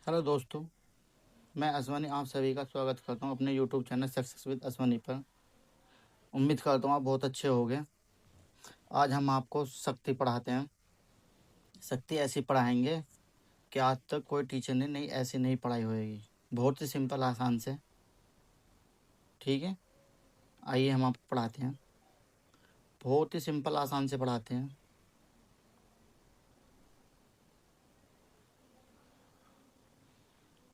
Hello दोस्तों, मैं अजवानी आप सभी का स्वागत करता हूं अपने यूट्यूब चैनल सक्सेस विद अजवानी पर। उम्मीद करता हूं आप बहुत अच्छे होंगे। आज हम आपको शक्ति पढ़ाते हैं। शक्ति ऐसी पढ़ाएंगे कि आज तक कोई टीचर ने नहीं ऐसी नहीं पढ़ाई होएगी। बहुत ही सिंपल आसान से। ठीक है, आइए हम आपको पढ़ाते हैं। बहुत ही सिंपल आसान से पढ़ाते हैं।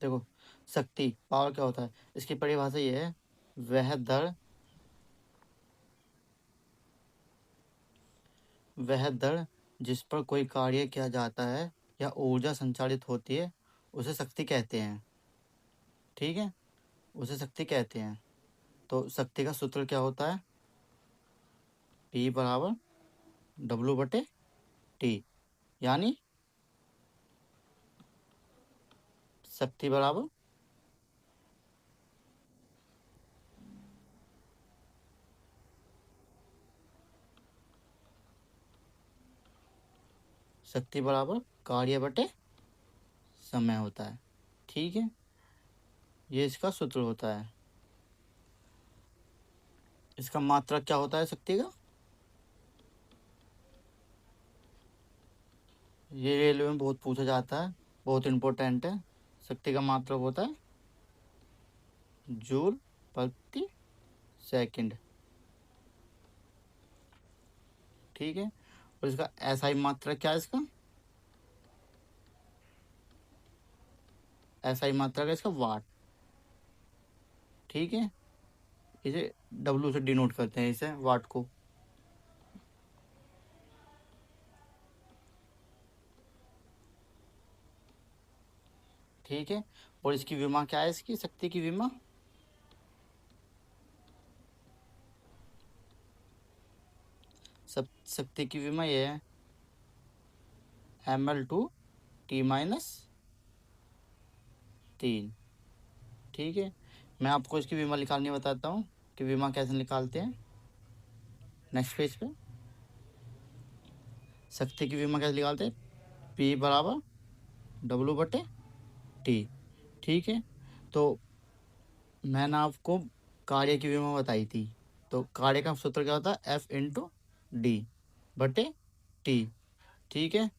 देखो, शक्ति पावर क्या होता है, इसकी परिभाषा ये है, वह दर जिस पर कोई कार्य किया जाता है या ऊर्जा संचालित होती है उसे शक्ति कहते हैं। ठीक है, उसे शक्ति कहते हैं। तो शक्ति का सूत्र क्या होता है, P बराबर W/T। यानी शक्ति बराबर कार्य बटे समय होता है। ठीक है, ये इसका सूत्र होता है। इसका मात्रक क्या होता है शक्ति का, ये रेलवे में बहुत पूछा जाता है, बहुत इंपॉर्टेंट है। शक्ति का मात्रक होता है जूल प्रति सेकंड। ठीक है, और इसका एसआई मात्रक क्या है, इसका एसआई मात्रक है इसका वाट। ठीक है, इसे डब्ल्यू से डिनोट करते हैं, इसे वाट को। ठीक है, और इसकी विमा क्या है, इसकी शक्ति की विमा सब शक्ति की विमा ये है ml/T-3। ठीक है, मैं आपको इसकी विमा निकालनी बताता हूँ कि विमा कैसे निकालते हैं। नेक्स्ट पेज पे शक्ति की विमा कैसे निकालते हैं, P बराबर W/T। ठीक है, तो मैंने आपको कार्य की विमा बताई थी, तो कार्य का सूत्र क्या होता है, F/D/T। ठीक है,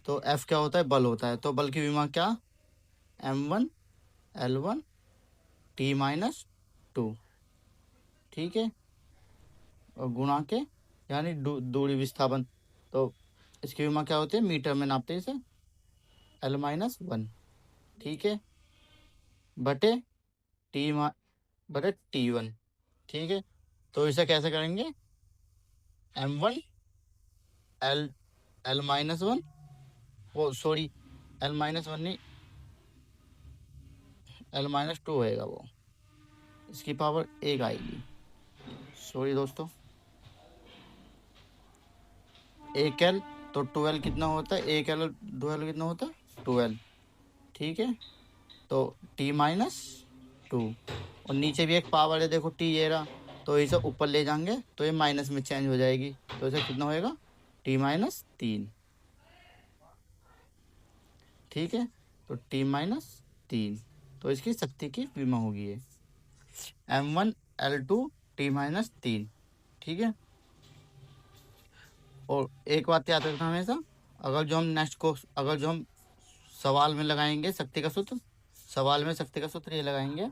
तो F क्या होता है, बल होता है, तो बल की विमा क्या, m1L1T-2। ठीक है, और गुणा के यानी दूरी विस्थापन, तो इसकी विमा क्या होती है, मीटर में नापते हैं इसे, L-1। ठीक है, बटे टी बटे T1। ठीक है, तो इसे कैसे करेंगे, m1 L-1, वो सॉरी L-1 नहीं, L-2 होएगा वो, इसकी पावर 1 आएगी। सॉरी दोस्तों, 1L तो 12 कितना होता है, 1L 2L कितना होता है, 12। ठीक है, तो T-2, और नीचे भी एक पावर है, देखो T ये रहा, तो इसे ऊपर ले जाएंगे तो ये माइनस में चेंज हो जाएगी, तो इसे कितना होएगा, T-3। ठीक है, तो T-3, तो इसकी शक्ति की विमा होगी ये M1L2T-3। ठीक है, और एक बात याद रखना हमेशा, अगर जो हम सवाल में लगाएंगे शक्ति का सूत्र, सवाल में शक्ति का सूत्र ये लगाएंगे,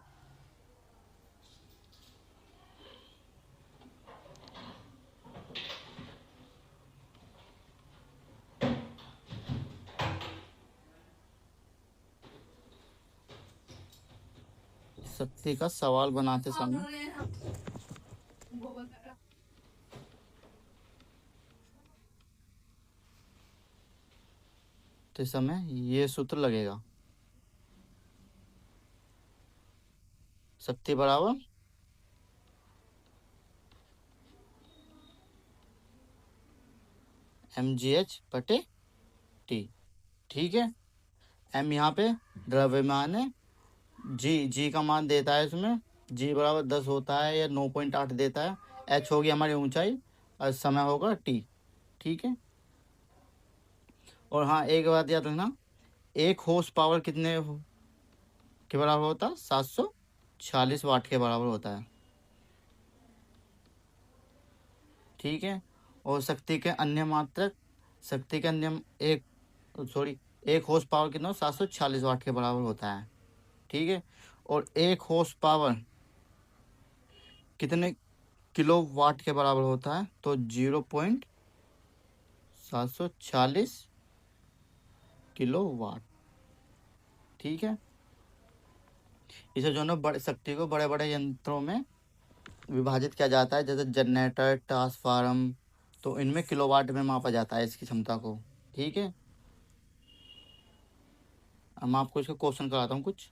शक्ति का सवाल बनाते समय ये सूत्र लगेगा, शक्ति बराबर mgh/T। ठीक है, m यहाँ पे द्रव्यमान है, जी का मान देता है इसमें, जी बराबर 10 होता है या 9.8 देता है, h होगी हमारी ऊंचाई और समय होगा t। ठीक है, और हाँ एक बात याद रखना, एक हॉर्स पावर कितने किसके बराबर होता है? 746 वाट के बराबर होता है। ठीक है। और शक्ति के अन्य मात्रक, शक्ति के अन्य एक सॉरी एक हॉर्स पावर कितना? 746 वाट के बराबर होता है। ठीक है। और एक हॉर्स पावर कितने किलो वाट के बराबर होता है? तो 0.746 किलो वाट। ठीक है। इसे जो है ना बड़े शक्ति को बड़े बड़े यंत्रों में विभाजित किया जाता है, जैसे जनरेटर, ट्रांसफार्मर। तो इनमें किलोवाट में मापा जाता है इसकी क्षमता को। ठीक है। अब मैं आपको इसका क्वेश्चन कराता हूँ कुछ।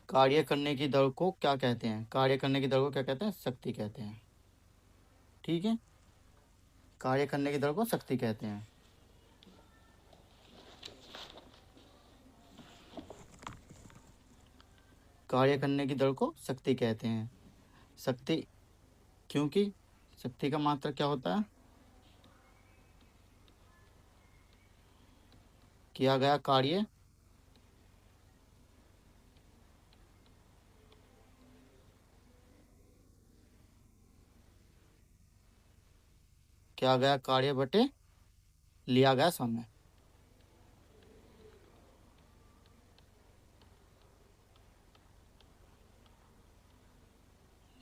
कार्य करने की दर को क्या कहते हैं? कार्य करने की दर को क्या कहते हैं? शक्ति कहते हैं। ठीक है। कार्य करने की दर को शक्ति कहते हैं। कार्य करने की दर को शक्ति कहते हैं। शक्ति, क्योंकि शक्ति का मात्रा क्या होता है? किया गया कार्य किया गया कार्य बटे लिया गया समय।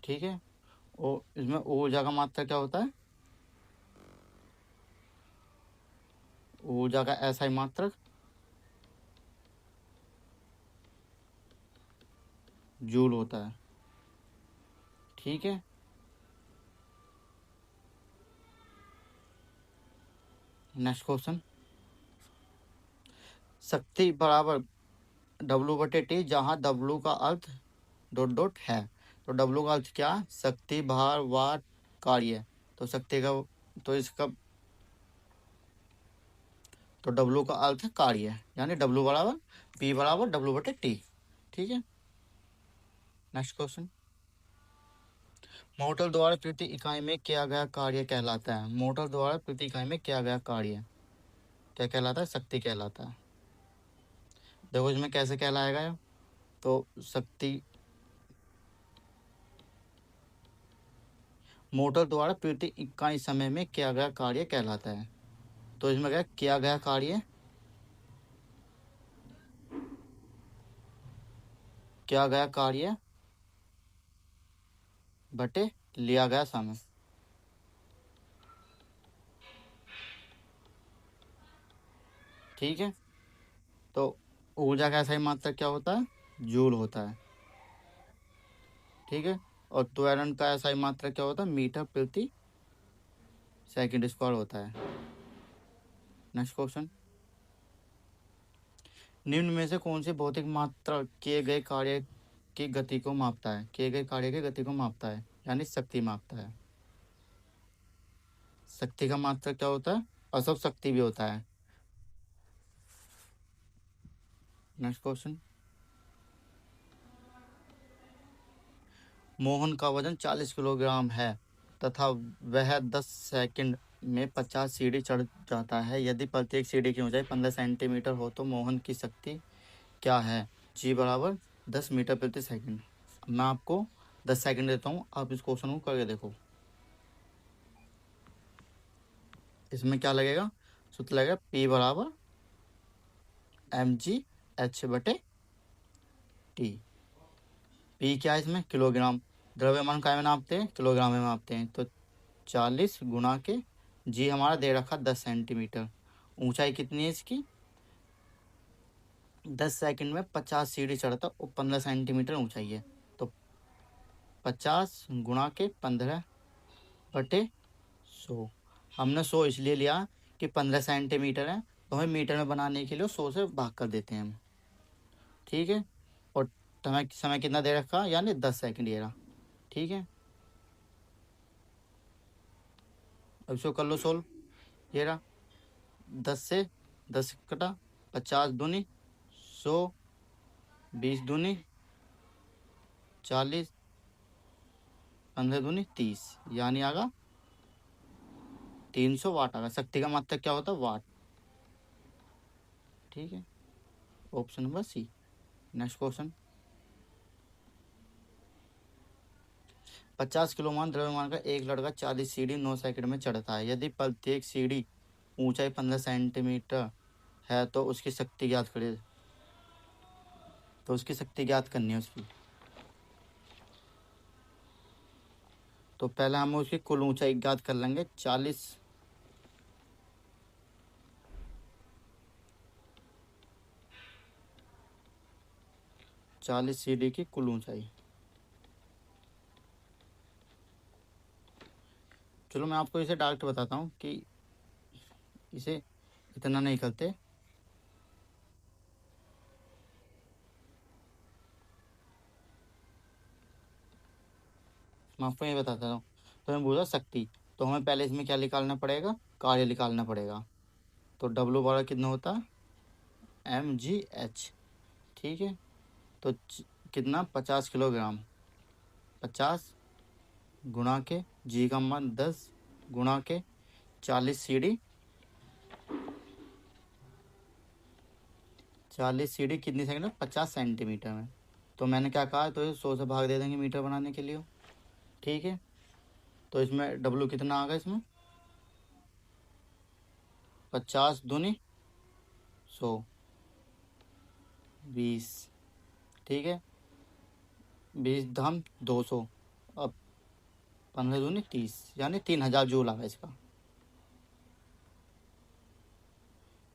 ठीक है। और इसमें ऊर्जा का मात्रा क्या होता है? ऊर्जा का ऐसा ही मात्रक जूल होता है। ठीक है। Next question. शक्ति बराबर डब्लू बटे टी, जहाँ डब्लू का अर्थ डॉट डॉट है। तो डब्लू का अर्थ क्या? शक्ति, भार, वाट, कार्य। तो शक्ति का, तो इसका, तो डब्लू का अर्थ है कार्य, यानी डब्लू बराबर पी बराबर डब्लू बटे टी। ठीक है। Next question. मोटर द्वारा प्रति इकाई में किया गया कार्य कहलाता है। मोटर द्वारा प्रति इकाई में किया गया कार्य क्या कहलाता है? शक्ति कहलाता है। देखो इसमें कैसे कहलाएगा ये? तो शक्ति, मोटर द्वारा प्रति इकाई समय में किया गया कार्य कहलाता है। तो इसमें क्या किया गया कार्य, किया गया कार्य बटे लिया गया समय। ठीक है। तो ऊर्जा का ऐसा ही मात्रक क्या होता है? जूल होता है। ठीक है। और त्वरण का ऐसा ही मात्रक क्या होता है? मीटर प्रति सेकंड स्क्वायर होता है। Next question. निम्न में से कौन सी भौतिक मात्रा किए गए कार्य की गति को मापता है? किए गए कार्य की गति को मापता है, यानी शक्ति मापता है। शक्ति का मात्रक क्या होता है? और सब शक्ति भी होता है। Next question. मोहन का वजन 40 किलोग्राम है तथा वह 10 सेकंड में 50 सीढ़ी चढ़ जाता है। यदि प्रत्येक सीढ़ी की ऊंचाई 15 सेंटीमीटर हो तो मोहन की शक्ति क्या है? जी बराबर 10 मीटर प्रति सेकंड। मैं आपको 10 सेकंड देता हूँ, आप इस क्वेश्चन को करके देखो। इसमें क्या लगेगा? सूत्र लगेगा P बराबर mgh बटे टी। P क्या है इसमें? किलोग्राम। द्रव्यमान काय में नापते हैं? किलोग्राम में नापते हैं। तो 40 गुणा के जी हमारा दे रखा 10 सेंटीमीटर। ऊंचाई कितनी है इसकी? 10 सेकंड में 50 सीढ़ी चढ़ता और 15 सेंटीमीटर ऊंचाई है। तो 50 गुणा के 15 बटे 100। हमने 100 इसलिए लिया कि 15 सेंटीमीटर है, तो हमें मीटर में बनाने के लिए 100 से भाग कर देते हैं हम। ठीक है। और समय समय कितना दे रखा? यानी 10 सेकंड ये रहा। ठीक है। अब इसको कर लो सोल्व। ये रहा 10 से 10 कटा, 50 दूनी 100, 20 दूनी 40, 15 दूनी 30, यानी आगा 300 वाट आगा। शक्ति का मात्रक क्या होता है? वाट। ठीक है, option number C. Next question, 50 kilogram द्रव्यमान का एक लड़का 40 सीढ़ी 9 सेकंड में चढ़ता है। यदि प्रत्येक सीढ़ी ऊंचाई 15 सेंटीमीटर है तो उसकी शक्ति ज्ञात करिए। तो उसकी शक्ति ज्ञात करनी है उसकी। तो पहले हम उसकी कुल ऊंचाई ज्ञात कर लेंगे। 40 सीढ़ी की कुल ऊंचाई। चलो मैं आपको इसे डायरेक्ट बताता हूँ कि इसे इतना नहीं करते। मैं आपको ये बताता हूँ। तो मैं बोला शक्ति, तो हमें पहले इसमें क्या निकालना पड़ेगा, कार्य निकालना पड़ेगा। तो डब्लू बड़ा कितना होता है, mgh। ठीक है, तो कितना 50 किलोग्राम, 50 गुणा के जी का मान 10 गुणा के 40 सीढ़ी। 40 सीढ़ी कितनी सेकंड में, 50 सेंटीमीटर में। तो मैंने क्या कहा, तो ये 100 से भाग दे देंगे मीटर बनाने के लिए। ठीक है, तो इसमें डब्लू कितना आ गया, इसमें 50 दूनी 100, 20। ठीक है, 20 धाम 200, अब 15 दूनी 30, यानी 3000 जूल आ गया इसका।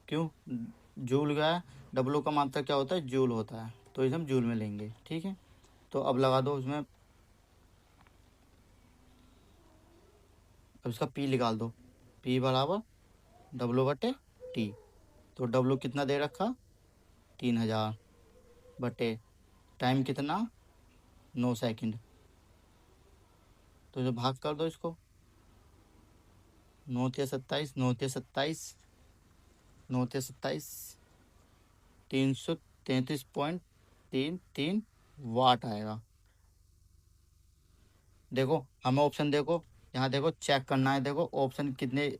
क्यों जूल गया, डब्लू का मात्रा क्या होता है, जूल होता है, तो इसे हम जूल में लेंगे। ठीक है, तो अब लगा दो उसमें, अब इसका पी निकाल दो। पी बराबर डब्लू बटे टी। तो डब्लू कितना दे रखा, 3000 बटे टाइम कितना, 9 सेकंड। तो जो भाग कर दो इसको, 9 या 27, 9 या 27, 9 या 27, 333.33 वाट आएगा। देखो हमें ऑप्शन, देखो यहाँ देखो चेक करना है। देखो ऑप्शन कितने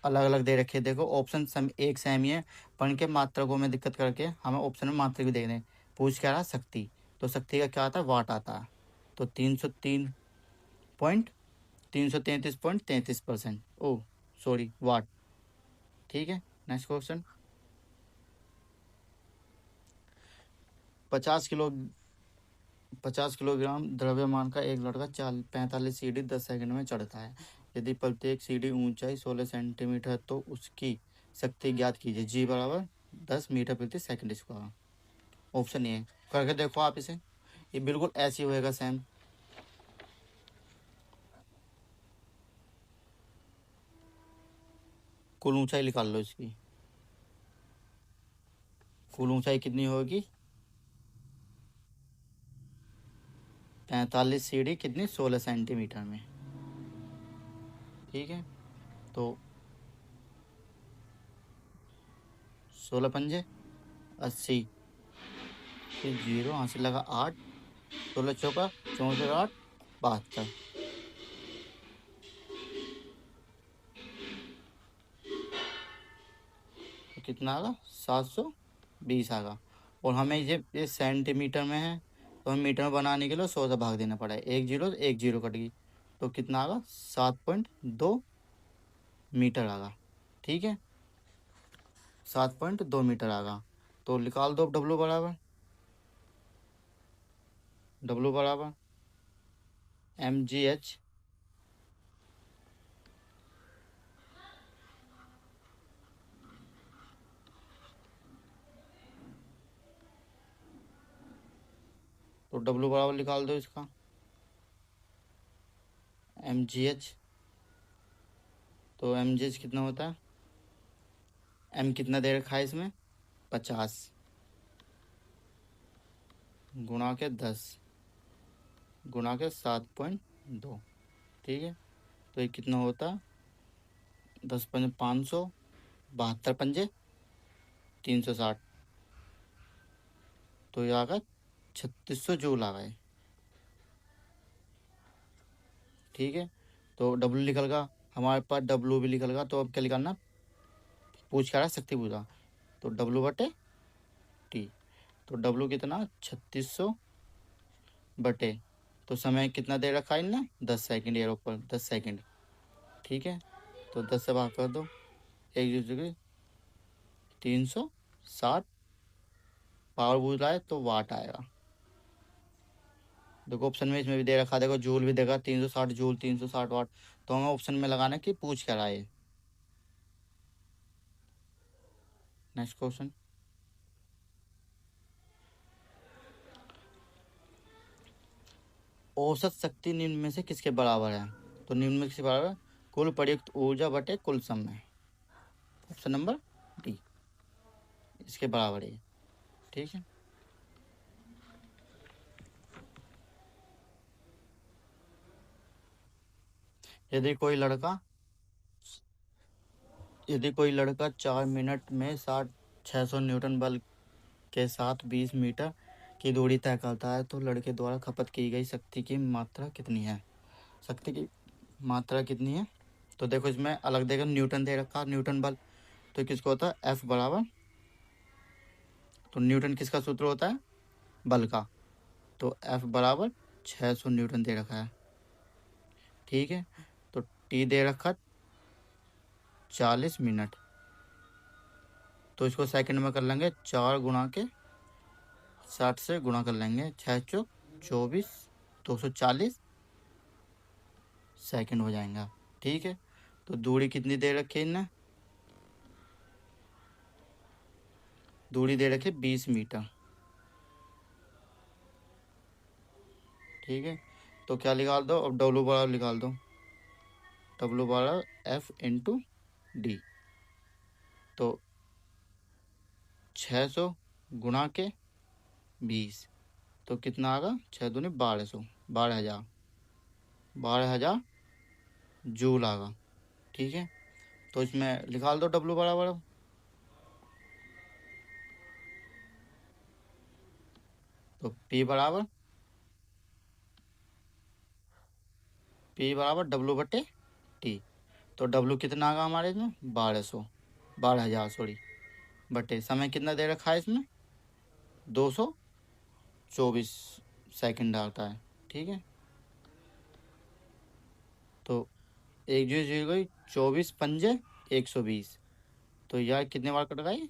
अलग अलग दे रखे हैं। देखो ऑप्शन एक सेम ही है, पर इनके मात्रकों में दिक्कत करके हमें ऑप्शन में मात्रक भी दे रहे हैं। पूछ क्या रहा, शक्ति। तो शक्ति का क्या आता है, वाट आता है। तो 333.33%, ओ सॉरी वाट। ठीक है, नेक्स्ट क्वेश्चन, 50 किलो 50 किलोग्राम द्रव्यमान का एक लड़का 45 सीढ़ी 10 सेकंड में चढ़ता है। यदि प्रत्येक सीढ़ी ऊंचाई 16 सेंटीमीटर है तो उसकी शक्ति ज्ञात कीजिए। जी बराबर 10 मीटर प्रति सेकंड स्क्वायर। ऑप्शन ए करके देखो आप इसे, ये बिल्कुल ऐसे ही होएगा सेम। कुल ऊंचाई निकाल लो इसकी। कुल ऊंचाई कितनी होगी, 45 सीढ़ी कितनी, 16 सेंटीमीटर में। ठीक है, तो 16 पंजे 80, फिर जीरो यहाँ से लगा 8, 16 चौका 64, 8 72। तो कितना आगा, 720 आगा। और हमें ये सेंटीमीटर में है, तो हमें मीटर में बनाने के लिए 100 से भाग देना पड़ा है। एक जीरो तो एक जीरो कट गई, तो कितना आगा, 7.2 मीटर आगा। ठीक है, 7.2 मीटर आगा। तो निकाल दो डब्लू बराबर, डब्लू बराबर mgh। तो डब्लू बराबर निकाल दो इसका, mgh। तो mgh कितना होता है, m कितना दे रखा है इसमें, 50 गुणा के 10 गुणा के 7.2। ठीक है, तो ये कितना होता है, 10 पंजे 500, 72 पंजे 360। तो ये आ गया 3600 जूल आ गए। ठीक है, तो डब्लू निकल गया हमारे पास, डब्लू भी निकल गया। तो अब क्या निकालना, पूछ क्या रहा, शक्ति पूछा। तो W/T। तो W कितना 3600 बटे, तो समय कितना दे रखा है इनने 10 सेकंड, एरो पर 10 सेकंड। ठीक है, तो 10 से भाग कर दो, एक दूसरे 360 पावर बुझ रहा है तो वाट आएगा। देखो ऑप्शन में इसमें भी दे रखा, देखो जूल भी देगा, 360 जूल 360 वाट। तो हमें ऑप्शन में लगाना कि पूछ क्या रहा है। नेक्स्ट क्वेश्चन, औसत शक्ति निम्न में से किसके बराबर है। तो निम्न में किसके बराबर है, कुल प्रयुक्त ऊर्जा बटे कुल समय। ऑप्शन नंबर डी इसके बराबर है। ठीक है, यदि कोई लड़का 4 मिनट में 600 न्यूटन बल के साथ 20 मीटर की दूरी तय करता है तो लड़के द्वारा खपत की गई शक्ति की मात्रा कितनी है। शक्ति की मात्रा कितनी है, तो देखो इसमें अलग देखो न्यूटन दे रखा, न्यूटन बल तो किसको होता है F बराबर, तो न्यूटन किसका सूत्र होता है बल का, तो F बराबर 600 न्यूटन दे रखा है। ठीक है, तो T दे रखा 40 मिनट, तो इसको सेकंड में कर लेंगे, 4 गुणा के 60 से गुणा कर लेंगे, 6 चौक 24, 240 सेकंड हो जाएगा। ठीक है, तो दूरी कितनी दे रखी है इनने, दूरी दे रखी 20 मीटर। ठीक है, तो क्या निकाल दो, अब W बराबर निकाल दो, W बराबर F इंटू डी। तो 600 गुणा के 20, तो कितना आएगा 6 दूनी 1200, 12,000, 12,000 जूल आएगा। ठीक है, तो इसमें निकाल दो W बराबर, तो P बराबर W/T। तो W कितना आएगा हमारे इसमें 1200, 12,000 सॉरी, बटे समय कितना दे रखा है इसमें 224 सेकंड आता है। ठीक है, तो एक जो जीरो गई 24 पंजे 120, तो यार कितने बार कट गए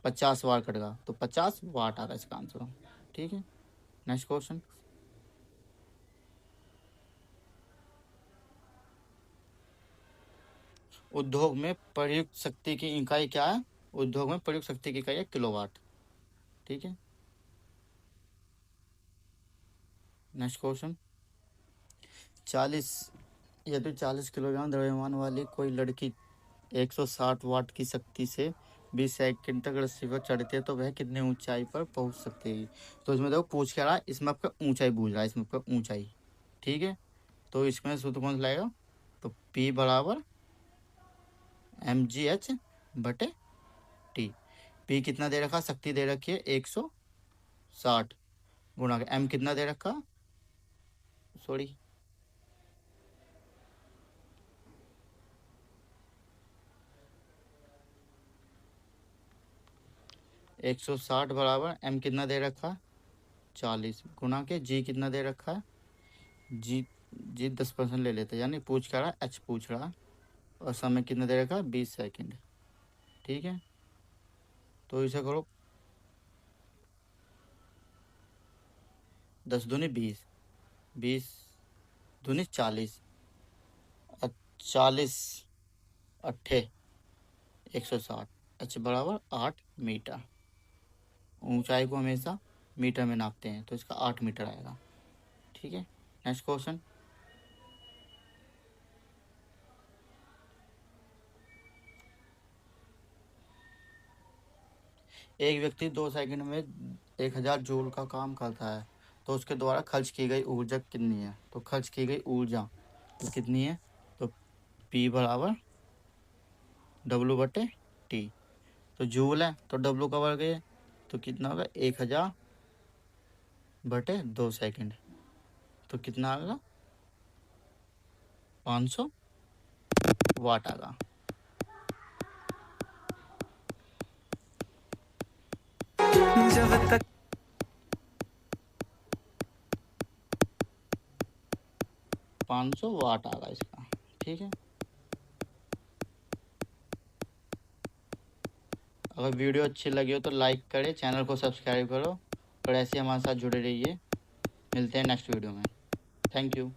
50 बार कट गया, तो 50 वाट आ रहा है इसका आंसर। ठीक है, नेक्स्ट क्वेश्चन, उद्योग में प्रयुक्त शक्ति की इकाई क्या है, उद्योग में प्रयुक्त शक्ति की इकाई है किलोवाट। ठीक है, नेक्स्ट क्वेश्चन, 40 यदि 40 किलोग्राम द्रव्यमान वाली कोई लड़की 160 वाट की शक्ति से 20 सेकंड तक रस्सी पर चढ़ती है तो वह कितनी ऊंचाई पर पहुंच सकती है। तो इसमें देखो पूछ क्या रहा है, इसमें आपका ऊंचाई पूछ रहा है, इसमें आपका ऊंचाई। ठीक है, तो इसमें सूत्र कौन सा लगेगा, तो P बराबर mgh बटे T। P कितना दे रखा, शक्ति दे रखी है 160 गुणा के M कितना दे रखा, सॉरी 160 बराबर M कितना दे रखा 40 गुणा के G कितना दे रखा है, जी 10% ले लेते, यानी पूछ क्या रहा H पूछ रहा, और समय कितना दे रखा 20 सेकंड। ठीक है, तो इसे करो 10 दूनी 20, 20 दूनी 40, 40 अट्ठे 160, H बराबर 8 मीटर। ऊंचाई को हमेशा मीटर में नापते हैं, तो इसका 8 मीटर आएगा। ठीक है, नेक्स्ट क्वेश्चन, एक व्यक्ति 2 सेकंड में 1000 जूल का काम करता है तो उसके द्वारा खर्च की गई ऊर्जा कितनी है। तो खर्च की गई ऊर्जा तो कितनी है, तो P बराबर W/T। तो जूल है तो W का वर्ग है, तो कितना होगा 1000 बटे 2 सेकंड, तो कितना आएगा 500 वाट आएगा। जब तक 500 वाट आ गया इसका। ठीक है, अगर वीडियो अच्छी लगी हो तो लाइक करें, चैनल को सब्सक्राइब करो और ऐसे हमारे साथ जुड़े रहिए। मिलते हैं नेक्स्ट वीडियो में। Thank you.